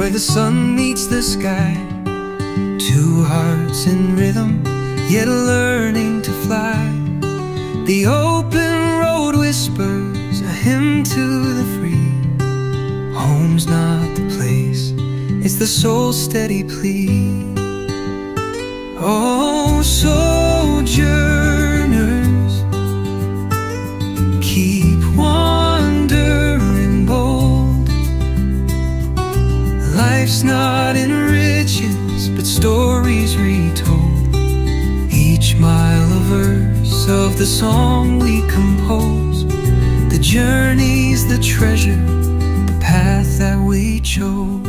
where the sun meets the sky. Two hearts in rhythm, yet learning to fly. The open road whispers a hymn to the free. Home's not the place, it's the soul's steady plea. Oh, sojourners, keep wandering bold. Life's not in riches, but stories retold. Each mile a verse of the song we compose. The journey's the treasure, the path that we chose.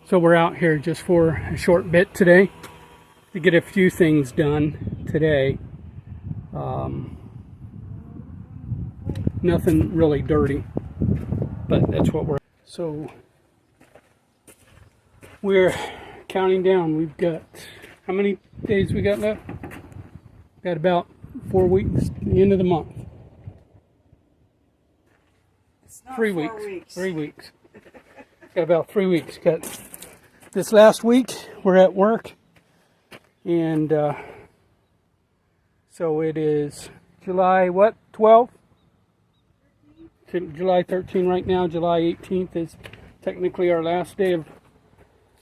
So we're out here just for a short bit today to get a few things done today. Nothing really dirty, but that's what so we're counting down. We've got, how many days we got left? Got about 4 weeks, the end of the month. It's not 3 4 weeks. 3 weeks. Got about 3 weeks. Got this last week, we're at work, and so it is July, what, 12? July 13 right now. July 18th is technically our last day of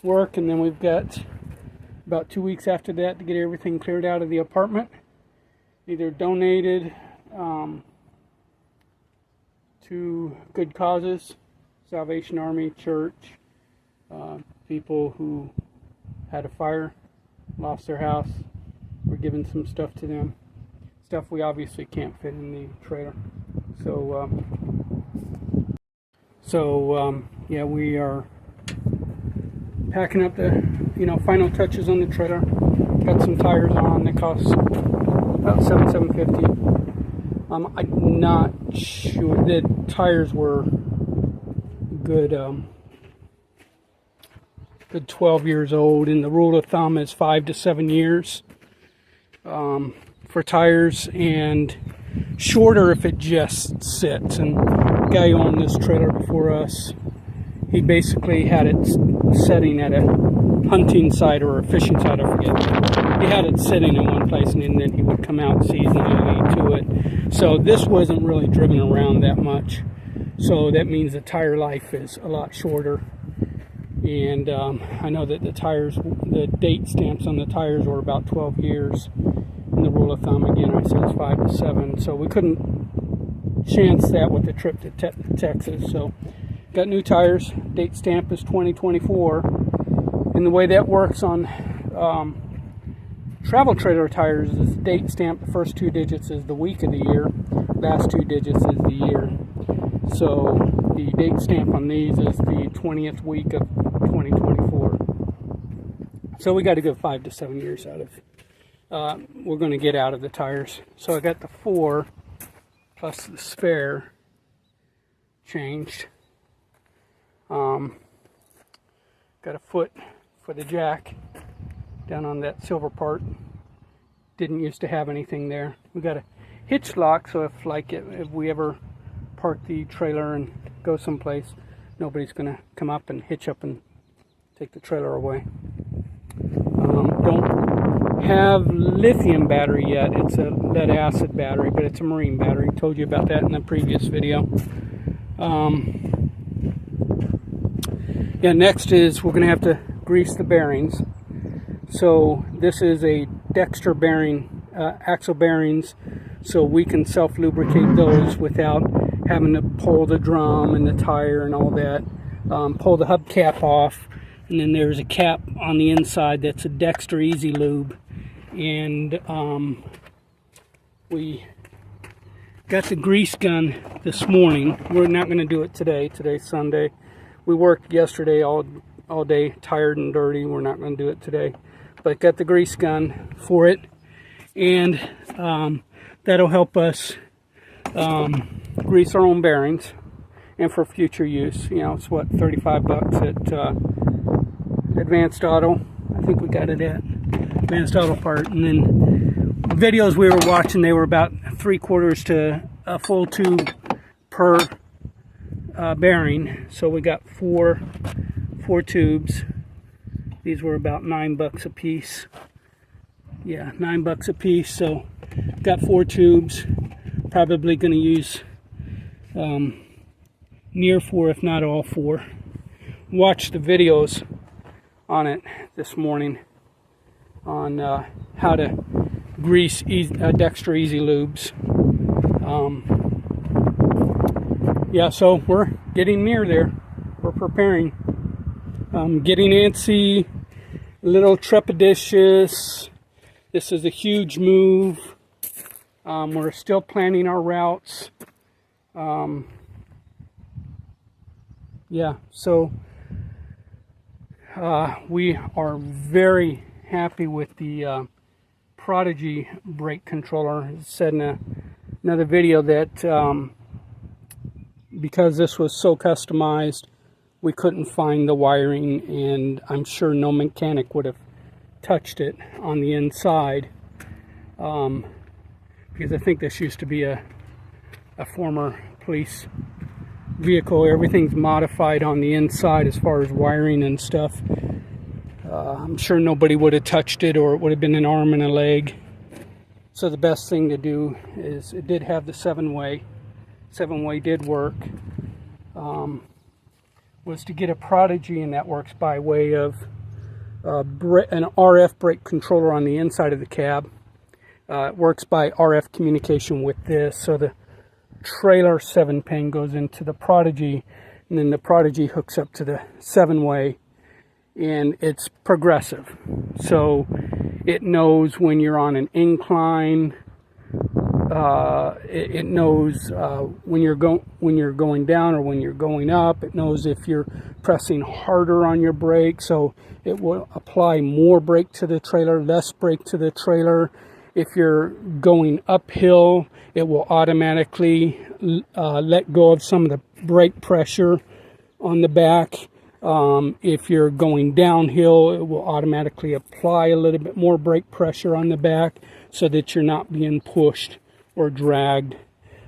work, and then we've got about 2 weeks after that to get everything cleared out of the apartment, either donated to good causes, Salvation Army, church, people who had a fire, lost their house. We're giving some stuff to them. Stuff we obviously can't fit in the trailer. So yeah, we are packing up the final touches on the trailer. Got some tires on that cost about $750. I'm not sure. The tires were good. Good 12 years old, and the rule of thumb is 5 to 7 years for tires, and shorter if it just sits. And the guy who owned this trailer before us, he basically had it setting at a hunting site or a fishing site, I forget. He had it sitting in one place, and then he would come out seasonally to it. So this wasn't really driven around that much. So that means the tire life is a lot shorter. And I know that the tires, the date stamps on the tires were about 12 years. And the rule of thumb, again, I said it's 5 to 7. So we couldn't chance that with the trip to Texas. So got new tires. Date stamp is 2024. And the way that works on travel trailer tires is date stamp. The first 2 digits is the week of the year. Last 2 digits is the year. So the date stamp on these is the 20th week of 2024. So we got a good 5 to 7 years out of we're going to get out of the tires. So I got the 4 plus the spare changed. Got a foot for the jack down on that silver part. Didn't used to have anything there. We got a hitch lock, so if we ever park the trailer and go someplace, nobody's gonna come up and hitch up and take the trailer away. Don't have lithium battery yet. It's a lead acid battery, but it's a marine battery. Told you about that in the previous video. Yeah, next is we're gonna have to grease the bearings. So this is a Dexter bearing, axle bearings, so we can self-lubricate those without having to pull the drum and the tire and all that. Pull the hubcap off, and then there's a cap on the inside that's a Dexter Easy Lube. And we got the grease gun this morning. We're not going to do it today. Today's Sunday. We worked yesterday all day, tired and dirty. We're not going to do it today. But got the grease gun for it, and that'll help us grease our own bearings, and for future use. You know, it's what, $35 at Advanced Auto. I think we got it at advanced auto part. And then videos we were watching, they were about 3/4 to a full tube per bearing. So we got four tubes. These were about $9 a piece. Yeah, $9 a piece. So got 4 tubes. Probably going to use near 4, if not all 4. Watched the videos on it this morning on how to grease Dexter Easy Lubes. Yeah, so we're getting near there. We're preparing. Getting antsy, a little trepidatious. This is a huge move. We're still planning our routes. Yeah, so we are very happy with the Prodigy brake controller. I said in another video that because this was so customized, we couldn't find the wiring, and I'm sure no mechanic would have touched it on the inside, because I think this used to be a former police vehicle. Everything's modified on the inside as far as wiring and stuff. I'm sure nobody would have touched it, or it would have been an arm and a leg. So the best thing to do is, it did have the 7-way. 7-way did work. Was to get a Prodigy, and that works by way of an RF brake controller on the inside of the cab. It works by RF communication with this, so the trailer 7-pin goes into the Prodigy, and then the Prodigy hooks up to the 7-way, and it's progressive. So it knows when you're on an incline. It knows when you're going down or when you're going up. It knows if you're pressing harder on your brake, so it will apply more brake to the trailer, less brake to the trailer. If you're going uphill, it will automatically let go of some of the brake pressure on the back. If you're going downhill, it will automatically apply a little bit more brake pressure on the back so that you're not being pushed or dragged.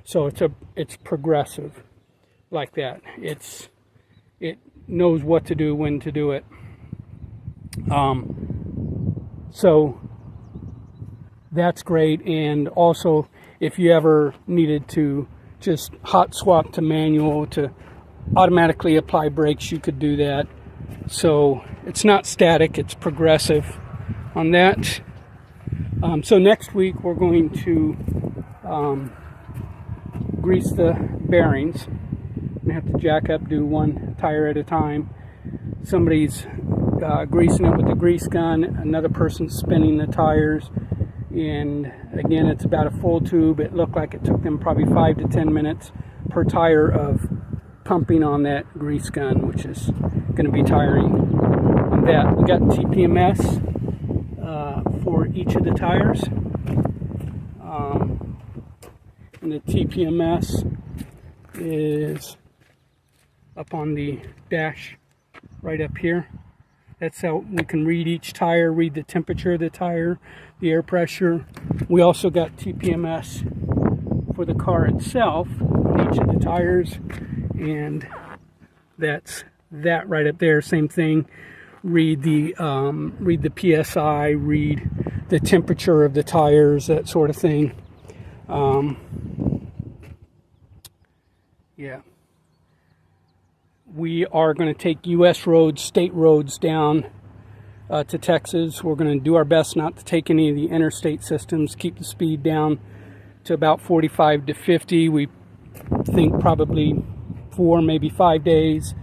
So it's progressive like that. It knows what to do, when to do it. So that's great. And also, if you ever needed to just hot swap to manual to automatically apply brakes, you could do that. So it's not static, it's progressive on that. So next week we're going to grease the bearings. We have to jack up, do one tire at a time. Somebody's greasing it with the grease gun, another person's spinning the tires, and again, it's about a full tube. It looked like it took them probably 5 to 10 minutes per tire of pumping on that grease gun, which is going to be tiring on that. We got TPMS for each of the tires, and the TPMS is up on the dash right up here. That's how we can read each tire, read the temperature of the tire, the air pressure. We also got TPMS for the car itself on each of the tires, and that's that right up there. Same thing. Read the PSI, read the temperature of the tires, that sort of thing. Yeah. We are going to take U.S. roads, state roads down to Texas. We're going to do our best not to take any of the interstate systems, keep the speed down to about 45 to 50. We think probably 4, maybe 5 days.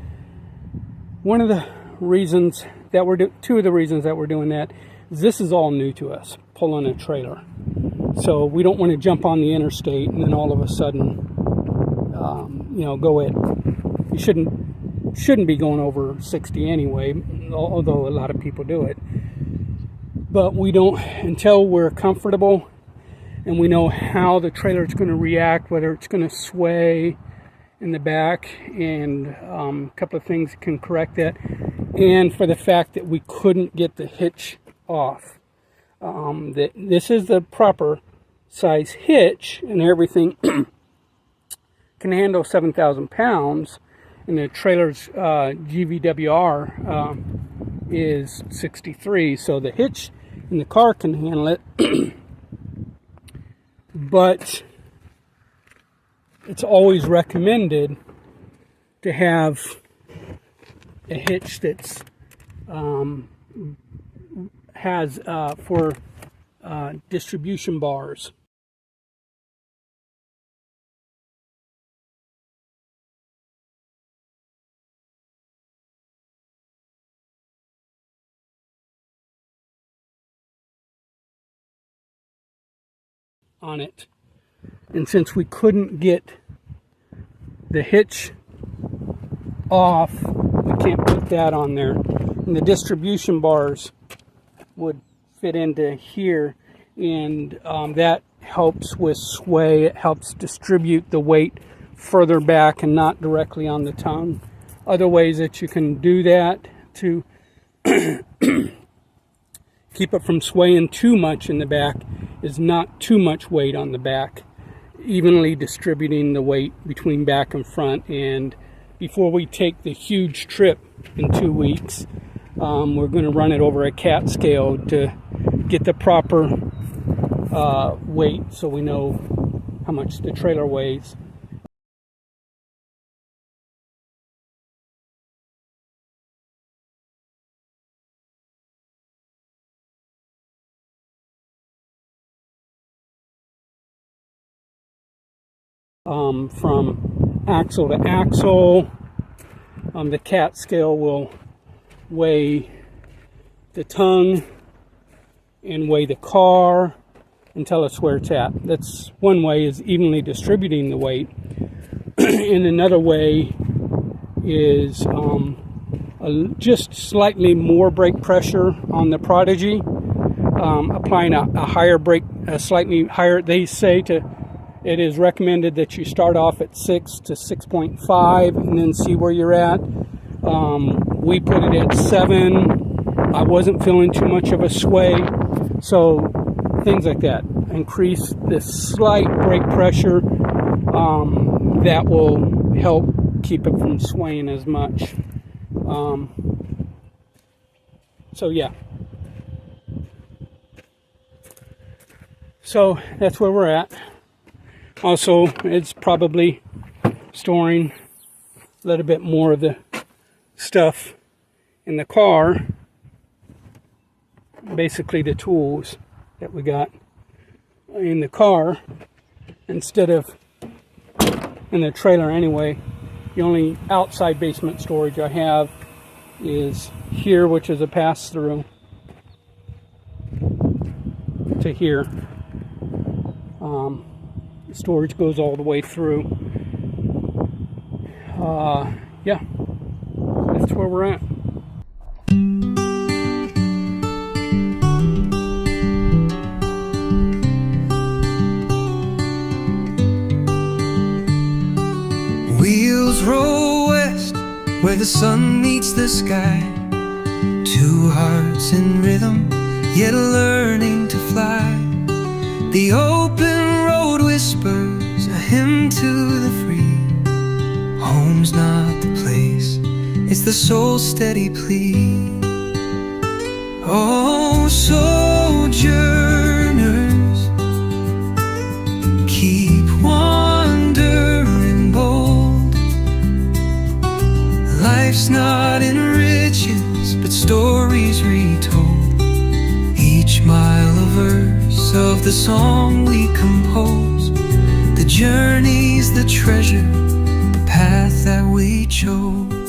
One of the reasons that two of the reasons that we're doing that is this is all new to us, pulling a trailer. So we don't want to jump on the interstate and then all of a sudden, go at, you shouldn't be going over 60 anyway, although a lot of people do it. But we don't, until we're comfortable and we know how the trailer is going to react, whether it's going to sway in the back, and a couple of things can correct that, and for the fact that we couldn't get the hitch off. that this is the proper size hitch, and everything can handle 7,000 pounds, and the trailer's GVWR is 63, so the hitch in the car can handle it. But it's always recommended to have a hitch that's has for distribution bars. On it, and since we couldn't get the hitch off, we can't put that on there, and the distribution bars would fit into here, and that helps with sway. It helps distribute the weight further back and not directly on the tongue. Other ways that you can do that to keep it from swaying too much in the back is not too much weight on the back, evenly distributing the weight between back and front. And before we take the huge trip in 2 weeks, we're going to run it over a cat scale to get the proper weight, so we know how much the trailer weighs. From axle to axle, the cat scale will weigh the tongue and weigh the car and tell us where it's at. That's one way, is evenly distributing the weight. And another way is just slightly more brake pressure on the Prodigy, applying a higher brake, a slightly higher, they say to, it is recommended that you start off at 6 to 6.5 and then see where you're at. We put it at 7. I wasn't feeling too much of a sway, so things like that. Increase the slight brake pressure. That will help keep it from swaying as much. So yeah. So that's where we're at. Also, it's probably storing a little bit more of the stuff in the car, basically the tools that we got in the car instead of in the trailer anyway. The only outside basement storage I have is here, which is a pass-through to here. Storage goes all the way through. Yeah, that's where we're at. Wheels roll west where the sun meets the sky. Two hearts in rhythm, yet learning to fly. The open road whispers a hymn to the free. Home's not the place, it's the soul's steady plea. Oh, sojourners, keep wandering bold. Life's not in riches, but stories retold. Each mile a verse of the song we compose. The journey's the treasure, the path that we chose.